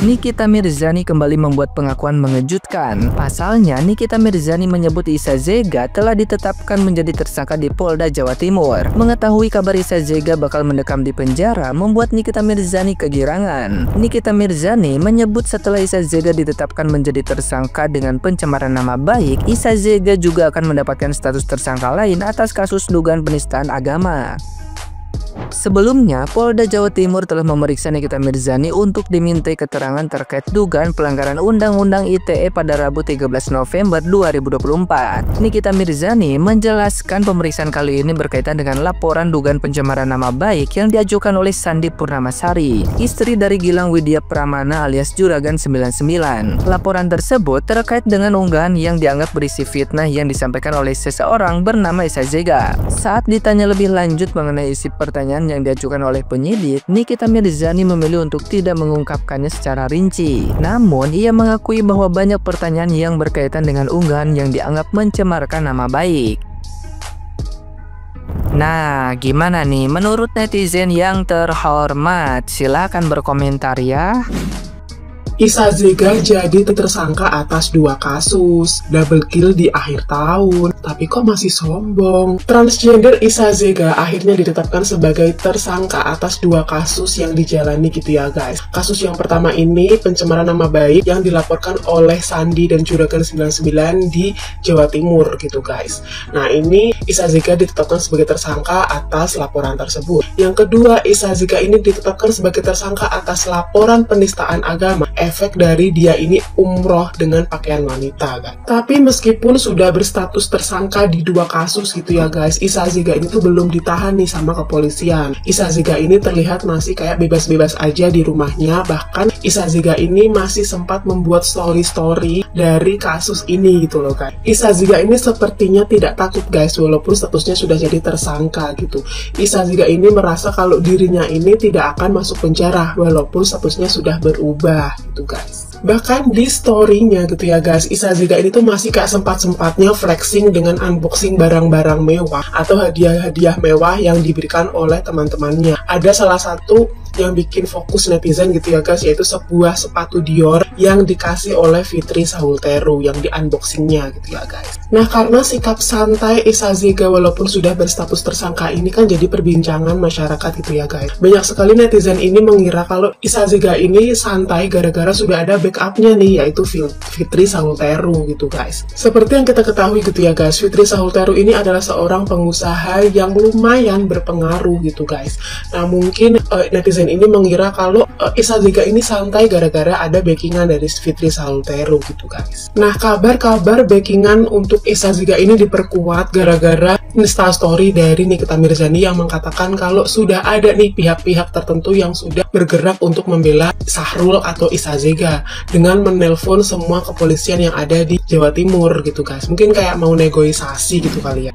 Nikita Mirzani kembali membuat pengakuan mengejutkan. Pasalnya, Nikita Mirzani menyebut Isa Zega telah ditetapkan menjadi tersangka di Polda Jawa Timur. Mengetahui kabar Isa Zega bakal mendekam di penjara membuat Nikita Mirzani kegirangan. Nikita Mirzani menyebut setelah Isa Zega ditetapkan menjadi tersangka dengan pencemaran nama baik, Isa Zega juga akan mendapatkan status tersangka lain atas kasus dugaan penistaan agama. Sebelumnya, Polda Jawa Timur telah memeriksa Nikita Mirzani untuk dimintai keterangan terkait dugaan pelanggaran Undang-Undang ITE pada Rabu 13 November 2024. Nikita Mirzani menjelaskan pemeriksaan kali ini berkaitan dengan laporan dugaan pencemaran nama baik yang diajukan oleh Sandi Purnamasari, istri dari Gilang Widya Pramana alias Juragan 99. Laporan tersebut terkait dengan unggahan yang dianggap berisi fitnah yang disampaikan oleh seseorang bernama Isa Zega. Saat ditanya lebih lanjut mengenai isi pertanyaan yang diajukan oleh penyidik, Nikita Mirzani memilih untuk tidak mengungkapkannya secara rinci. Namun, ia mengakui bahwa banyak pertanyaan yang berkaitan dengan unggahan yang dianggap mencemarkan nama baik. Nah, gimana nih menurut netizen yang terhormat? Silahkan berkomentar ya. Isa Zega jadi tersangka atas 2 kasus, double kill di akhir tahun, tapi kok masih sombong? Transgender Isa Zega akhirnya ditetapkan sebagai tersangka atas 2 kasus yang dijalani gitu ya guys. Kasus yang pertama ini pencemaran nama baik yang dilaporkan oleh Sandi dan Juragan 99 di Jawa Timur gitu guys. Nah ini Isa Zega ditetapkan sebagai tersangka atas laporan tersebut. Yang kedua, Isa Zega ini ditetapkan sebagai tersangka atas laporan penistaan agama. Efek dari dia ini umroh dengan pakaian wanita kan. Tapi meskipun sudah berstatus tersangka di 2 kasus gitu ya guys, Isa Zega ini tuh belum ditahan nih sama kepolisian. Isa Zega ini terlihat masih kayak bebas-bebas aja di rumahnya. Bahkan Isa Zega ini masih sempat membuat story-story dari kasus ini gitu loh guys. Isa Zega ini sepertinya tidak takut guys, walaupun statusnya sudah jadi tersangka gitu. Isa Zega ini merasa kalau dirinya ini tidak akan masuk penjara walaupun statusnya sudah berubah gitu guys. Bahkan di story-nya gitu ya guys, Isa Zega ini tuh masih kayak sempat-sempatnya flexing dengan unboxing barang-barang mewah atau hadiah-hadiah mewah yang diberikan oleh teman-temannya. Ada salah satu yang bikin fokus netizen gitu ya guys, yaitu sebuah sepatu Dior yang dikasih oleh Fitri Sahulteru yang di unboxingnya gitu ya guys. Nah karena sikap santai Isa Zega walaupun sudah berstatus tersangka ini kan jadi perbincangan masyarakat gitu ya guys. Banyak sekali netizen ini mengira kalau Isa Zega ini santai gara-gara sudah ada backupnya nih, yaitu Fitri Sahulteru gitu guys. Seperti yang kita ketahui gitu ya guys, Fitri Sahulteru ini adalah seorang pengusaha yang lumayan berpengaruh gitu guys. Nah mungkin netizen ini mengira kalau Isa Zega ini santai gara-gara ada backingan dari Fitri Sahulteru gitu guys. Nah kabar-kabar backingan untuk Isa Zega ini diperkuat gara-gara instastory dari Nikita Mirzani yang mengatakan kalau sudah ada nih pihak-pihak tertentu yang sudah bergerak untuk membela Sahrul atau Isa Zega dengan menelpon semua kepolisian yang ada di Jawa Timur gitu guys. Mungkin kayak mau negosiasi gitu kali ya.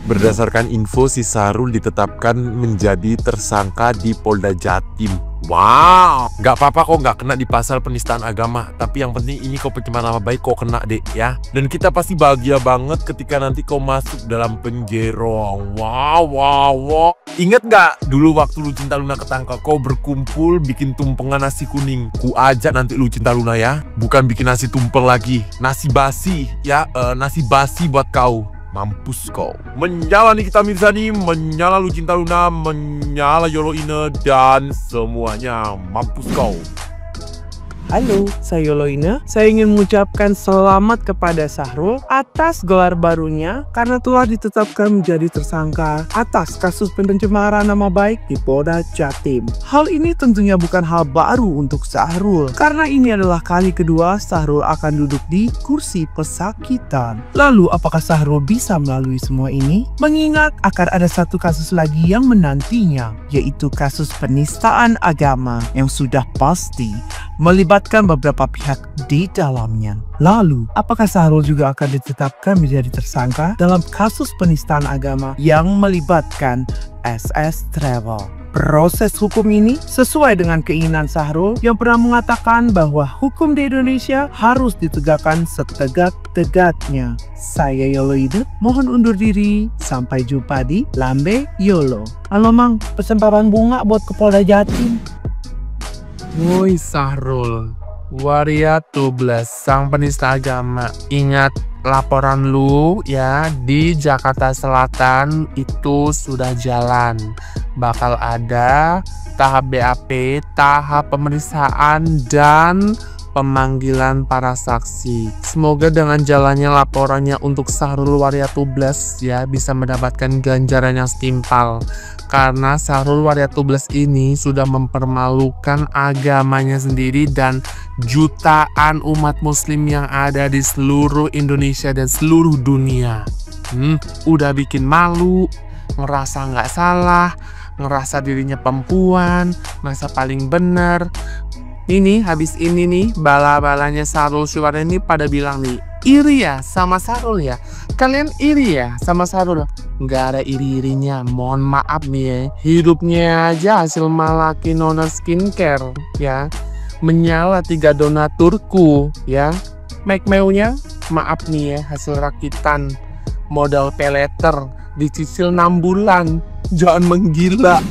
Berdasarkan info, si Sahrul ditetapkan menjadi tersangka di Polda Jatim. Wow, nggak apa-apa kok nggak kena di pasal penistaan agama. Tapi yang penting ini kau pencemaran nama baik kok kena deh ya. Dan kita pasti bahagia banget ketika nanti kau masuk dalam penjerong. Wow. Ingat nggak dulu waktu Lu Cinta Luna ketangkap, kau berkumpul bikin tumpengan nasi kuning. Ku ajak nanti Lu Cinta Luna ya, bukan bikin nasi tumpeng lagi, nasi basi ya, nasi basi buat kau. Mampus kau. Menyala Nikita Mirzani, menyala Lu Cinta Luna, menyala Yolo Ine, dan semuanya. Mampus kau. Halo, saya Yolo Ine. Saya ingin mengucapkan selamat kepada Sahrul atas gelar barunya karena telah ditetapkan menjadi tersangka atas kasus pencemaran nama baik di Polda Jatim. Hal ini tentunya bukan hal baru untuk Sahrul karena ini adalah kali kedua Sahrul akan duduk di kursi pesakitan. Lalu apakah Sahrul bisa melalui semua ini? Mengingat akan ada satu kasus lagi yang menantinya, yaitu kasus penistaan agama yang sudah pasti melibatkan beberapa pihak di dalamnya. Lalu, apakah Sahrul juga akan ditetapkan menjadi tersangka dalam kasus penistaan agama yang melibatkan SS Travel? Proses hukum ini sesuai dengan keinginan Sahrul yang pernah mengatakan bahwa hukum di Indonesia harus ditegakkan setegak-tegaknya. Saya Yolo Ide, mohon undur diri. Sampai jumpa di Lambe Yolo. Halo Mang, pesen papan bunga buat ke Polda Jatim. Woi Sahrul, Waria Tubles, sang penista agama. Ingat laporan lu ya, di Jakarta Selatan itu sudah jalan. Bakal ada tahap BAP, tahap pemeriksaan, dan pemanggilan para saksi. Semoga dengan jalannya laporannya untuk Sahrul Waria Tubles ya bisa mendapatkan ganjaran yang setimpal. Karena Sahrul Waria Tubles ini sudah mempermalukan agamanya sendiri dan jutaan umat muslim yang ada di seluruh Indonesia dan seluruh dunia. Udah bikin malu, ngerasa nggak salah, ngerasa dirinya perempuan, ngerasa paling bener. Ini habis ini nih, bala-balanya Sahrul Waria ini pada bilang nih, iri ya sama Sahrul ya? Kalian iri ya sama Sahrul? Nggak ada iri-irinya, mohon maaf nih ya. Hidupnya aja hasil malaki nona skincare ya. Menyala 3 donaturku ya. Make meunya, maaf nih ya, hasil rakitan modal peleter dicicil 6 bulan. Jangan menggila.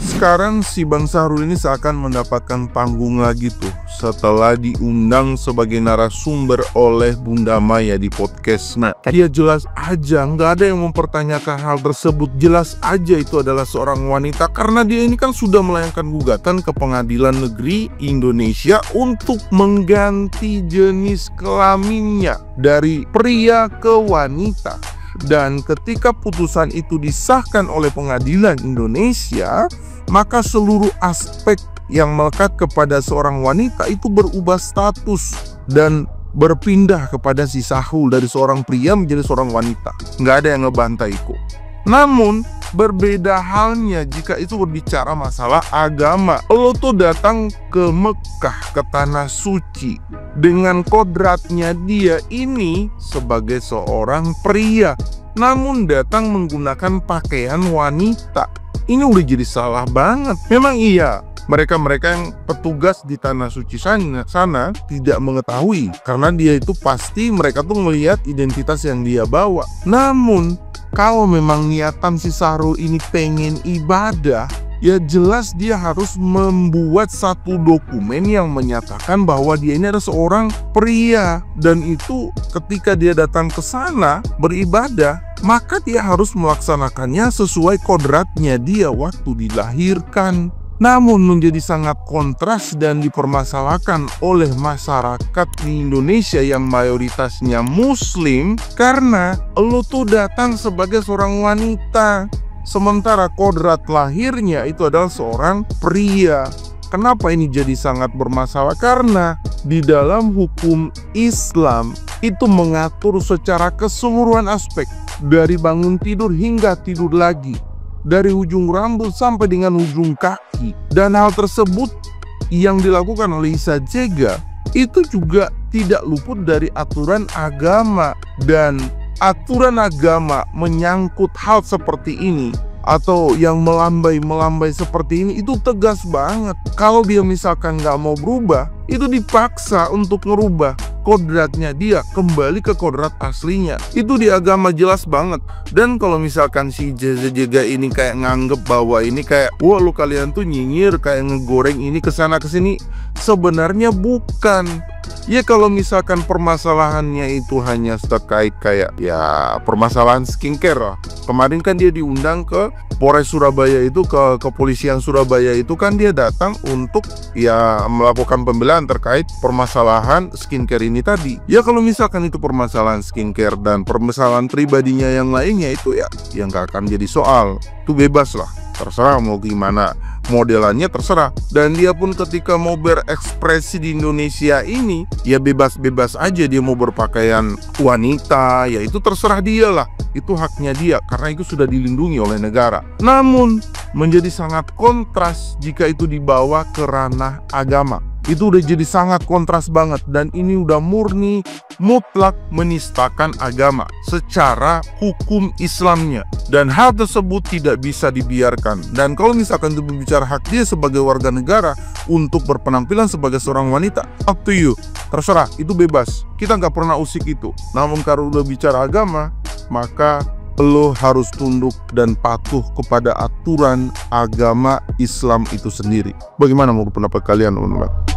Sekarang si Bang Sahrul ini seakan mendapatkan panggung lagi tuh setelah diundang sebagai narasumber oleh Bunda Maya di podcast. Nah, dia jelas aja nggak ada yang mempertanyakan hal tersebut. Jelas aja itu adalah seorang wanita karena dia ini kan sudah melayangkan gugatan ke Pengadilan Negeri Indonesia untuk mengganti jenis kelaminnya dari pria ke wanita. Dan ketika putusan itu disahkan oleh Pengadilan Indonesia, maka seluruh aspek yang melekat kepada seorang wanita itu berubah status dan berpindah kepada si Sahrul dari seorang pria menjadi seorang wanita. Nggak ada yang ngebantai kok. Namun berbeda halnya jika itu berbicara masalah agama. Lo tuh datang ke Mekah, ke tanah suci, dengan kodratnya dia ini sebagai seorang pria, namun datang menggunakan pakaian wanita. Ini udah jadi salah banget. Memang iya, mereka-mereka yang petugas di tanah suci sana tidak mengetahui, karena dia itu pasti mereka tuh melihat identitas yang dia bawa. Namun kalau memang niatan si Sahrul ini pengen ibadah, ya jelas dia harus membuat satu dokumen yang menyatakan bahwa dia ini adalah seorang pria. Dan itu ketika dia datang ke sana beribadah, maka dia harus melaksanakannya sesuai kodratnya dia waktu dilahirkan. Namun menjadi sangat kontras dan dipermasalahkan oleh masyarakat di Indonesia yang mayoritasnya muslim, karena lo tuh datang sebagai seorang wanita sementara kodrat lahirnya itu adalah seorang pria. Kenapa ini jadi sangat bermasalah? Karena di dalam hukum Islam itu mengatur secara keseluruhan aspek, dari bangun tidur hingga tidur lagi, dari ujung rambut sampai dengan ujung kaki. Dan hal tersebut yang dilakukan oleh Isa Jega itu juga tidak luput dari aturan agama. Dan aturan agama menyangkut hal seperti ini atau yang melambai seperti ini itu tegas banget. Kalau dia misalkan nggak mau berubah, itu dipaksa untuk ngerubah kodratnya dia kembali ke kodrat aslinya. Itu di agama jelas banget. Dan kalau misalkan si Jega ini kayak nganggep bahwa ini kayak, wah lu kalian tuh nyinyir kayak ngegoreng ini kesana kesini, sebenarnya bukan. Ya kalau misalkan permasalahannya itu hanya terkait kayak ya permasalahan skincare lah. Kemarin kan dia diundang ke Polres Surabaya itu, ke kepolisian Surabaya itu kan dia datang untuk ya melakukan pembelaan terkait permasalahan skincare ini tadi. Ya kalau misalkan itu permasalahan skincare dan permasalahan pribadinya yang lainnya itu ya nggak akan jadi soal. Itu bebas lah, terserah mau gimana modelannya, terserah. Dan dia pun ketika mau berekspresi di Indonesia ini ya bebas-bebas aja, dia mau berpakaian wanita ya itu terserah dia lah, itu haknya dia karena itu sudah dilindungi oleh negara. Namun menjadi sangat kontras jika itu dibawa ke ranah agama. Itu udah jadi sangat kontras banget, dan ini udah murni mutlak menistakan agama secara hukum Islamnya, dan hal tersebut tidak bisa dibiarkan. Dan kalau misalkan itu berbicara hak dia sebagai warga negara untuk berpenampilan sebagai seorang wanita, up to you, terserah, itu bebas, kita nggak pernah usik itu. Namun kalau udah bicara agama, maka lo harus tunduk dan patuh kepada aturan agama Islam itu sendiri. Bagaimana menurut pendapat kalian, teman-teman?